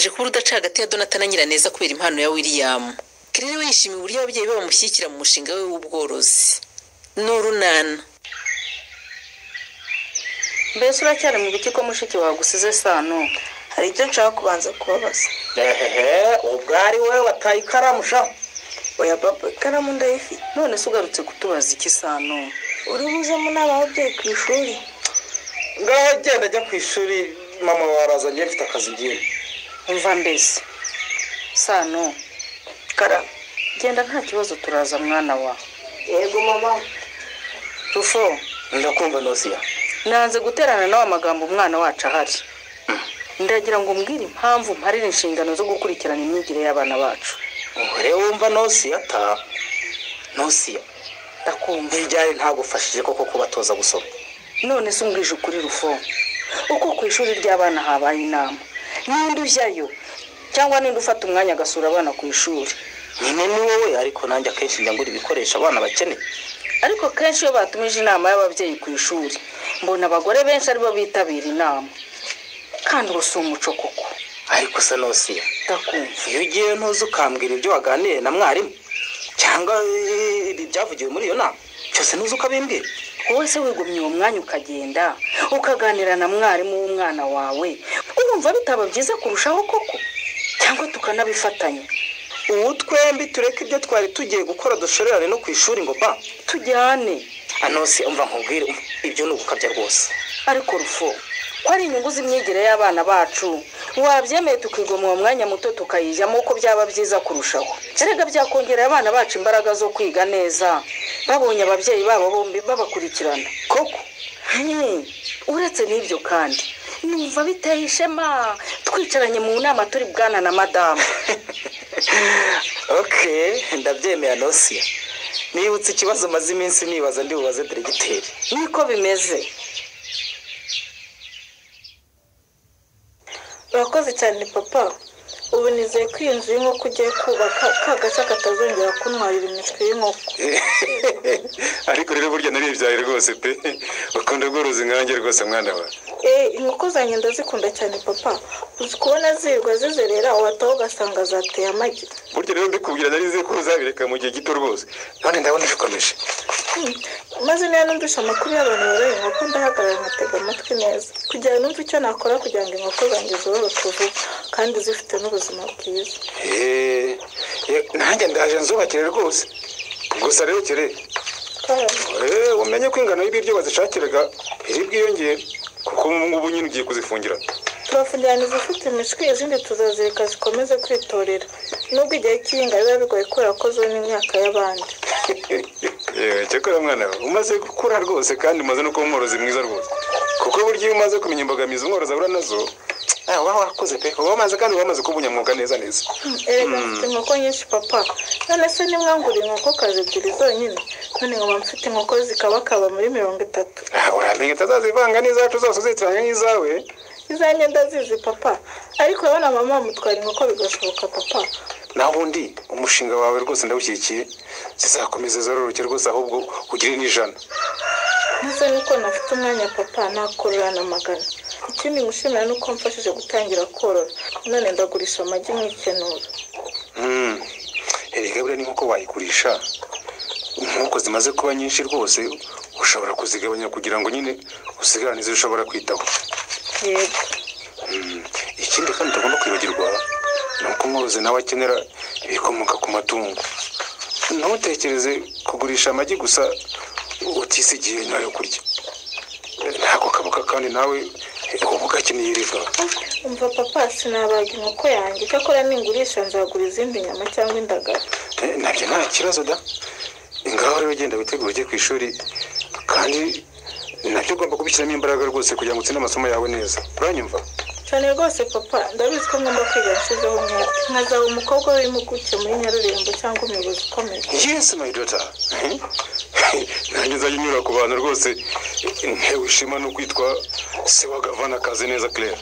haje kuba udaca hagati ya Donata na Nyiraneza kubera impano ya William. Claire we yishimiye uburyo ababyeyi bamushyigikira mu mushinga we w'ubworozi. N'urunana. Mbese uracyari mu biki ko mushiki wawe gusize Sano? Hari icyo nshaka kubanza kubabaza. Ubwari we wataye ikaramu sha. Oya papa, ikaramu ndayifite. None se ugarutse kutubaza iki Sano? Uri buzemo n'ababyeyi ku ishuri? Ngaho genda ajya ku ishuri, mama warazanye mfite akazi ngiye. Umva mbese Sano, Karame. genda nta kibazo turaza mwana wa. Yego mama. Rufo, Ndakumva Nosiya. nanze guterana nawe amagambo umwana wacu ahari. Ndagira ngo umbwire impamvu mparira inshingano zo gukurikirana imyigire y'abana bacu. Ure wumva Nosiya ta. Nosiya. Ndakumva. Bijyanye ntagufashije koko kubatoza gusoma. None se umbwije ukuri Rufo. Uko ku ishuri ry'abana habaye inama. Ninde ujyayo? Cyangwa ninde ufata umwanya agasura abana ku ishuri? Nyine ni wowe ariko nanjye akenshi njya ngura ibikoresho abana bakeneye. Ariko kenshi iyo batumije inama y'ababyeyi ku ishuri, mbona abagore benshi aribo bitabira inama. Kandi urusi umuco koko. Ariko se Nosiya. Ndakumva. Iyo ugiye ntuzi ukambwira ibyo waganiye na mwarimu cyangwa ibyavugiwe muri iyo nama, cyose ntuzi ukabimbwira. Wowe se wigumye uwo mwanya ukagenda ukaganira na mwarimu w'umwana wawe, urumva bitaba byiza kurushaho koko? Cyangwa tukanabifatanya? Ubu twembi tureke ibyo twari tugiye gukora dushorerane no ku ishuri ngo ba Tujyane. Nosiya umva nkubwire ibyo ni ugukabya rwose. Ariko Rufo, ko ari inyungu z'imyigire y'abana bacu, wabyemeye tukigomwa uwo mwanya muto tukayijyamo uko byaba byiza kurushaho. Erega byakongerera abana bacu imbaraga zo kwiga neza, babonye ababyeyi babo bombi babakurikirana. Koko uretse n'ibyo kandi numva biteye ishema twicaranye mu nama turi bwana na madamu. Okay, ndabyemeye Nosiya. Nibutse ikibazo maze iminsi nibaza ndi bubaze diregiteri. Niko bimeze. Urakoze cyane papa. Ubu nizeye ko iyi nzu y'inkoko ugiye kubaka ka gace katazongera kuntwarira imitwe y'inkoko. Ariko rero burya naribyaye rwose pe. Ukunda ubworozi nkanjye rwose mwana wa. Inkoko zanjye ndazikunda cyane papa. Uzi kubona zirwa zizerera wataho ugasanga zateye amagi. Burya rero mbikubwira narize ko uzabireka mu gihe gito rwose. None ndabona bikomeje. Maze niyo numvise amakuru y'abantu boroye inkoko ndahagarara nkatega amatwi neza kugira numve icyo nakora kugira ngo inkoko zanjye zororoke vuba kandi zifite n'ubuzima bwiza. Nanjye ndaje nzubakire rwose. Gusa rero kire. Umenye ko ingano y'ibiryo bazishakiraga iri bwiyongere kuko ubu nyine ugiye kuzifungira. Turafungira izifite imishwi, izindi tuzazireka zikomeze kwitorera. Nubwo igihe cy'inga biba bigoye kubera ko zona imyaka y'abandi. Cyakora mwana umaze gukura rwose kandi umaze no kuba umworozi mwiza rwose. Kuko buryo iyo umaze kumenya imbogamizi umworozi ahura nazo, warakoze pe. Uba wamaze kandi wamaze kuba umunyamwuga neza neza. Mfite inkoko nyinshi papa. None se nimwanguriye inkokokazi ebyiri zonyine, none nkaba mfite inkoko zikabakaba muri 30. Uramenye utazazivanga n'izacu zose uzitiranya n'izawe. Izanjye ndazizi papa. Ariko urabona mama mutwara inkoko bigashoboka papa. Naho undi umushinga wawe rwose ndawushyigikiye, zizakomeza zororoke rwose ahubwo ugire n'ijana. Nasa nuko nafite umwanya papa nakororana amagana. Ikindi ngushimira nuko mfashije gutangira korora. None ndagurisha amagi nk'ikenura. Erega buriya n'inkoko wayigurisha. Inkoko zimaze kuba nyinshi rwose ushobora kuzigabanya kugira ngo nyine usigarane izo ushobora kwitaho. Yego. Ikindi kandi tugomba kwibagirwa ni uko umworozi nawe akenera ibikomoka ku matungo. Ntutekereze kugurisha amagi gusa utisigiye nayo kurya. Ntabwo kabuka kandi nawe uba ugakeneye iriva. Umva papa, sinabaga inkoko yanjye cyakora ningurisha nzagura izindi nyama cyangwa indagara. Nabyo nta kibazo da. Ngaho rero ugenda witegura ujye ku ishuri kandi nabyo ugomba kubishyiramo imbaraga rwose kugira ngo utsinde amasomo yawe neza. Uranyumva? Cyane rwose papa, ndabizi ko ngomba kwiga nshyizeho umwete. Nkazaba umukobwa w'impuguke muri Nyarurembo cyangwa umuyobozi ukomeye. Yes my daughter. Nanjye nzajya nyura ku bantu rwose ntewe ishema no kwitwa se wa Gavana Kaze neza Claire.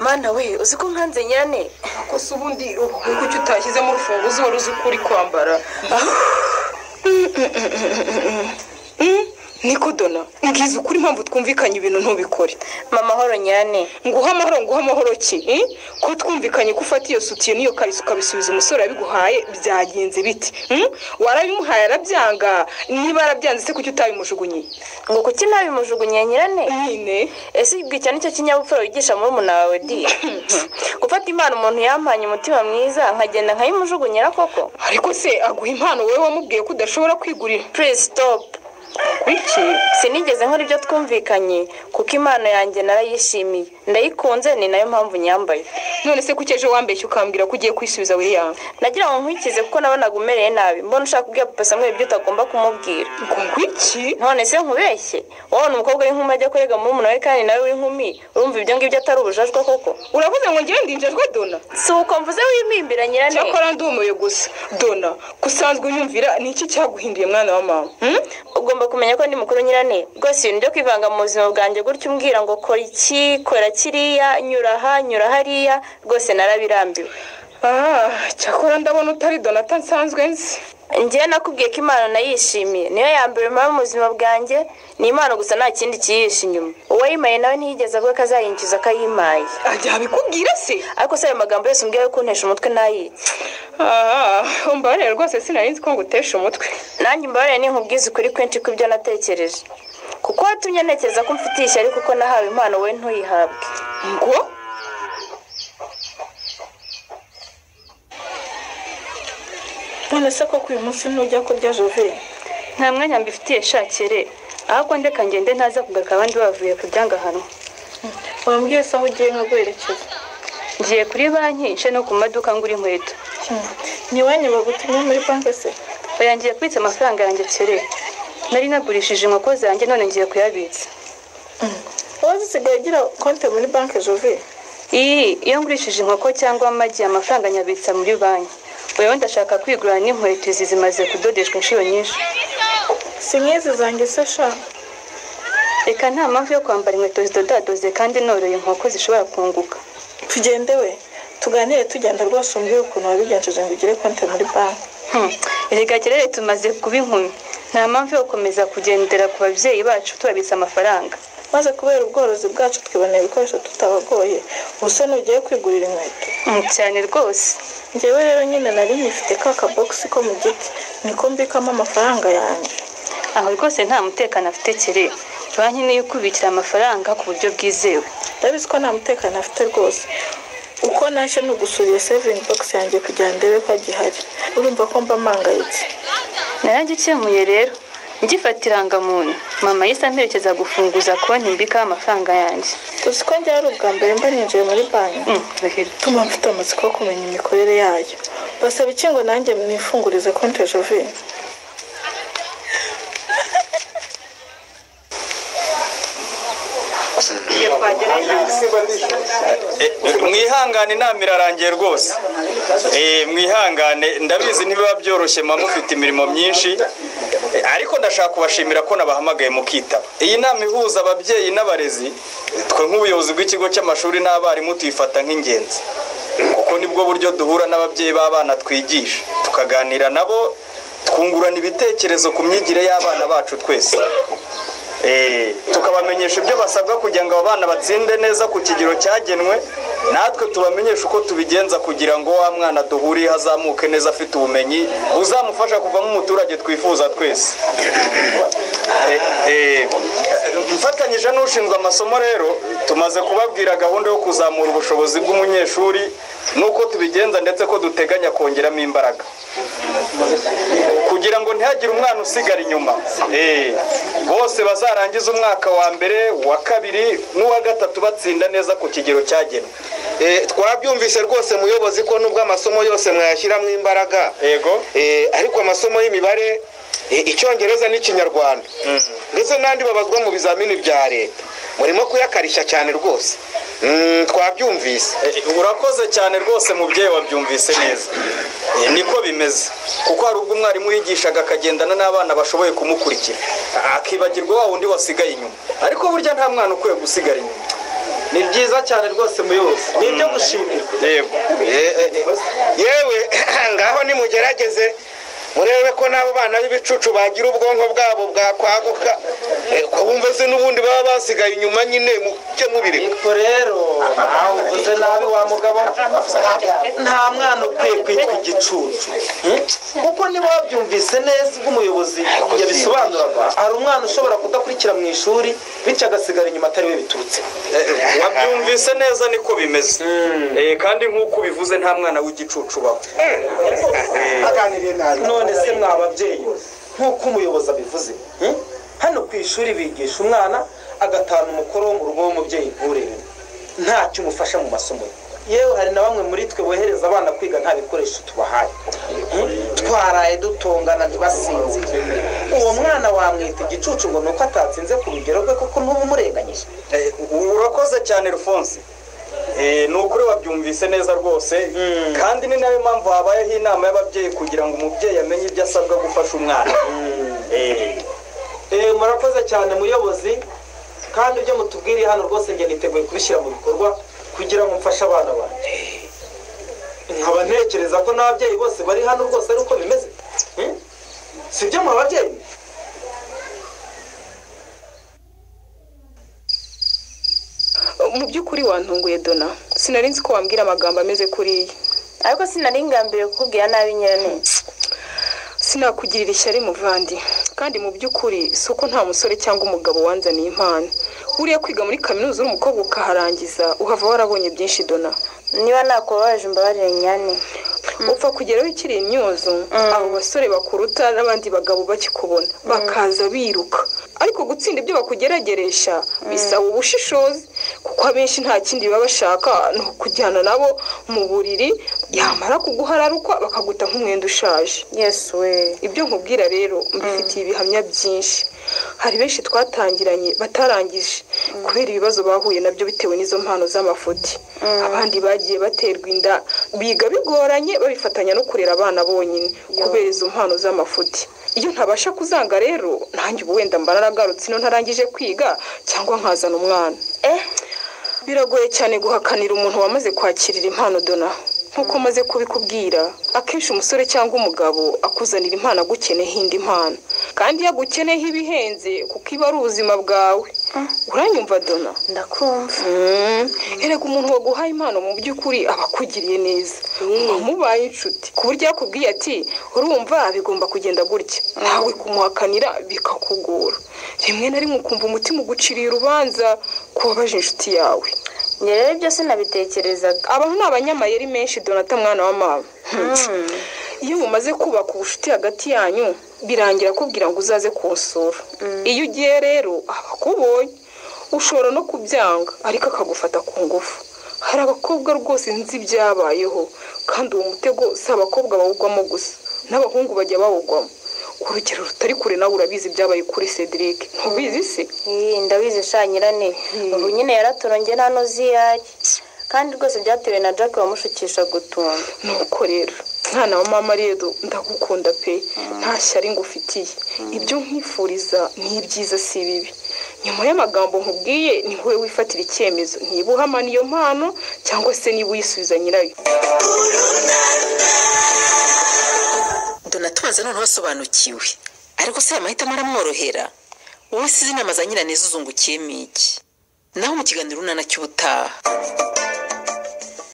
Mana we uzi ko nkanze nyane ko se ubundi kuko utashyize mu rufunguzo wari uzi kuri kwambara. niko dona ngize ukuri impamvu twumvikanye ibintu ntubikore. mama horo nyirane nguha amahoro ki ko twumvikanye ko ufata iyo sutiye n'iyo kariso ukabisubiza umusore abiguhaye byagenze biti warabimuhaye arabyanga niba arabyanze se kuki utabimujugunye ngo kuki ntabimujugunye nyirane nyine ese ibwicya nicyo kinyabupfura wigisha muri umuntu wawe di gufata impano umuntu yampanye umutima mwiza nkagenda nkayimujugunyira koko ariko se aguha impano wowe wamubwiye ko udashobora kwigurira. please stop Kuki sinigeze nkora ibyo twumvikanye kuko impano yanjye narayishimiye ndayikunze ni nayo mpamvu nyambaye. none se kuki ejo wambeshye ukambwira ko ugiye kwisubiza William? nagira ngo nkwikize kuko nabonaga umereye nabi mbona ushaka kubwira papa Samuel ibyo utagomba kumubwira. Kuki none se nkubeshye wabona umukobwa w'inkumi ajya kurega muri umuntu wawe kandi nawe w'inkumi urumva ibyo ngibyo atari ubujajwa koko? uravuze ngo ngiye ndinjajwe dona? si uko mvuze wimimbira nyirane. cyakora ndumuye gusa dona kusanzwe unyumvira ni iki cyaguhinduye mwana wa mama? ugomba kumenya ko ndi mukuru nyirane rwose ibintu byo kwivanga mu buzima bwanjye gutyo umbwira ngo kora iki kora kiriya nyura aha nyura hariya rwose narabirambiwe. cyakora ndabona utari donata nsanzwe nzi. njyewe nakubwiye ko impano nayishimiye niyo ya mbere mpamvu mu buzima bwanjye ni impano gusa nta kindi kiyihishe inyuma. uwayimaye nawe ntiyigeze avuga ko azayinjiza akayimaye. ajya abikubwira se? ariko se ayo magambo yose umbwiye ko kuntesha umutwe ntayizi. umbabarire rwose sinari nzi ko ngutesha umutwe. nanjye umbabarire ninkubwiza ukuri kwinshi kw'ibyo natekereje kuko watumye ntekereza ko mfitiye ishyari kuko nahawe impano wowe ntuyihabwe. ngo none se koko uyu munsi ntujya kurya Jove? nta mwanya mbifitiye shakire ahubwo ndeka ngende ntaza kugaruka abandi bavuye kurya ngahanwa. wambwiye se aho ugiye nkaguherekeza? ngiye kuri banki nce no ku maduka ngura inkweto. ntiwanyu bagutumye muri banki se? oya ngiye kubitsa amafaranga yanjye kere nari nagurishije inkoko zanjye none ngiye kuyabitsa. wowe zisigaye ugira konti muri banki Jove? iyo ngurishije inkoko cyangwa amagi amafaranga nyabitsa muri banki. wewe ndashaka kwigura n'inkweto izi zimaze kudodeshwa inshuro nyinshi. si nk'izi zanjye se sha? reka nta mpamvu yo kwambara inkweto zidodadoze kandi noroye inkoko zishobora kunguka. tugende we tuganire tugenda rwose umbwire ukuntu wabigenjeje ngo ugire konti muri banki. erega kerere tumaze kuba inkumi nta mpamvu yo gukomeza kugendera ku babyeyi bacu tubabitsa amafaranga. maze kubera ubworozi bwacu twiboneye ibikoresho tutabagoye ubuse n'ugiye kwigurira inkweto. cyane rwose. njyewe rero nyine nari nyifite ka kabogisi ko mu giti niko mbikamo amafaranga yanjye. aho rwose nta mutekano afite kere banki niyo ikubikira amafaranga ku buryo bwizewe. ndabizi ko nta mutekano afite rwose uko naje ni ugusura iyo sevingi bogisi yanjye kugira ngo ndebe ko agihari. urumva ko mba mpangayitse. naragikemuye rero ngifata irangamuntu mama yise amperekeza gufunguza konti mbikaho amafaranga yanjye. tuzi ko njye ari ubwa mbere mba ninjiye muri banki tuma mfite amatsiko yo kumenya imikorere yayo. basaba iki ngo nanjye mwifungurize konti Jove? mwihangane inama irarangiye rwose. mwihangane ndabizi ntibiba byoroshye mama mufite imirimo myinshi ariko ndashaka kubashimira ko nabahamagaye mukitaba. iyi nama ihuza ababyeyi n'abarezi twe nk'ubuyobozi bw'ikigo cy'amashuri n'abarimu tuyifata nk'ingenzi kuko nibwo buryo duhura n'ababyeyi b'abana twigisha tukaganira nabo twungurana ibitekerezo ku myigire y'abana bacu twese. tukabamenyesha ibyo basabwa kugira ngo abo bana batsinde neza ku kigero cyagenwe natwe tubamenyesha uko tubigenza kugira ngo wa mwana duhuriye hazamuke neza afite ubumenyi buzamufasha kuvamo umuturage twifuza twese. mfatanyije n'ushinzwe amasomo rero tumaze kubabwira gahunda yo kuzamura ubushobozi bw'umunyeshuri nuko tubigenza ndetse ko duteganya kongeramo imbaraga kugira ngo ntihagire umwana usigara inyuma. bose bazarangiza umwaka wa mbere wa kabiri n'uwa gatatu batsinda neza ku kigero cyagenwe. twabyumvise rwose muyobozi ko nubwo amasomo yose mwayashyiramo imbaraga yego ariko amasomo y'imibare icyongereza n'ikinyarwanda ndetse n'andi babazwa mu bizamini bya leta murimo kuyakarishya cyane rwose. twabyumvise. urakoze cyane rwose mubyeyi wabyumvise neza. niko bimeze kuko hari ubwo umwarimu yigishaga akagendana n'abana bashoboye kumukurikira akibagirwa wa wundi wasigaye inyuma ariko burya nta mwana ukwiye gusigara inyuma. ni byiza cyane rwose muyobozi ni ibyo gushimira. yewe ngaho nimugerageze murebe ko n'abo bana b'ibicucu bagira ubwonko bwabo bwakwaguka ko bumva se n'ubundi baba basigaye inyuma nyine muke mubireka ariko rero nawe uvuze nabi wa mugabo nta mwana ukwiye kwitwa igicucu kuko niba wabyumvise neza ubwo umuyobozi yabisobanuraga hari umwana ushobora kudakurikira mu ishuri bityo agasigara inyuma atari we biturutse wabyumvise neza niko bimeze kandi nk'uko ubivuze nta mwana w'igicucu ubaho none se mwa babyeyi nk'uko umuyobozi abivuze hano ku ishuri bigisha umwana agatahana umukoro wo mu rugo w'umubyeyi nturebe ntacyo umufasha mu masomo ye yewe hari na bamwe muri twe bohereza abana kwiga nta bikoresho tubahaye twaraye dutongana ntibasinzire uwo mwana wamwita igicucu ngo nuko atatsinze ku rugero rwe kuko ntubumurenganyije urakoze cyane Alphonse ni ukuri wabyumvise neza rwose kandi ni nayo mpamvu habayeho inama y'ababyeyi kugira ngo umubyeyi amenye ibyo asabwa gufasha umwana murakoze cyane muyobozi kandi ibyo mutubwiriye hano rwose njye niteguye kubishyira mu bikorwa kugira ngo mfashe abana banjye nkaba ntekereza ko n'ababyeyi bose bari hano rwose ari uko bimeze si byo mu babyeyi mu by'ukuri wantunguye Dona sinari nzi ko wambwira amagambo ameze kuriya ariko sinari ngambiriye kukubwira nabi nyirane sinakugirira ishyari muvandi kandi mu by'ukuri si uko nta musore cyangwa umugabo wanzaniye impano uriya kwiga muri kaminuza uri umukobwa ukaharangiza uhava warabonye byinshi Dona niba nakubabaje mbabarire nyane upfa kugeraho ikiri imyuzu abo basore bakuruta n'abandi bagabo bakikubona bakaza biruka ariko gutsinda ibyo bakugerageresha bisaba ubushishozi kuko abenshi nta kindi baba bashaka ni ukujyana nabo mu buriri yamara kuguhararukwa bakaguta nk'umwenda ushaje yesu we ibyo nkubwira rero mbifitiye ibihamya byinshi hari benshi twatangiranye batarangije kubera ibibazo bahuye nabyo bitewe n'izo mpano z'amafuti abandi bagiye baterwa inda biga bigoranye babifatanya no kurera abana bonyine kubera izo mpano z'amafuti iyo ntabasha kuzanga rero nanjye ubu wenda mba naragarutse ino ntarangije kwiga cyangwa nkazana umwana biragoye cyane guhakanira umuntu wamaze kwakirira impano Dona nk'uko maze kubikubwira akenshi umusore cyangwa umugabo akuzanira impano agukeneyeho indi mpano kandi iyo agukeneyeho ibihenze kuko iba ari ubuzima bwawe uranyumva Dona ndakumva erega umuntu waguhaye impano mu by'ukuri aba akugiriye neza mubaye inshuti ku buryo yakubwiye ati urumva bigomba kugenda gutya nawe kumuhakanira bikakugora rimwe na rimwe ukumva umutima uguciriye urubanza ko wabaje inshuti yawe rero byose nabitekerezaga abantu ni abanyamayeri menshi Donata mwana wa mama iyo mumaze kubaka ubucuti hagati yanyu birangira akubwira ngo uzaze kunsura iyo ugiye rero aba akubonye ushobora no kubyanga ariko akagufata ku ngufu hari abakobwa rwose nzi byabayeho kandi uwo mutego si abakobwa bawugwamo gusa n'abahungu bajya bawugwamo urugero rutari kure nawe urabizi byabaye kuri Cedric ntubizi se ndabizi shanyirane ubu nyine yaratorongeye nano ziyari kandi rwose byatewe na Jack wamushukisha gutunga nuko rero mwana wa mama rero ndagukunda pe nta shyari ngufitiye ibyo nkwifuriza ni ibyiza si bibi nyuma y'amagambo nkubwiye ni wowe wifatira icyemezo niba uhamana iyo mpano cyangwa se niba uyisubiza nyirayo Dona tubanza noneho wasobanukiwe ariko se amahitamo aramworohera wowe sizi inama za nyiraneza uzungukiyemo iki naho mu kiganiro unana cy'ubutaha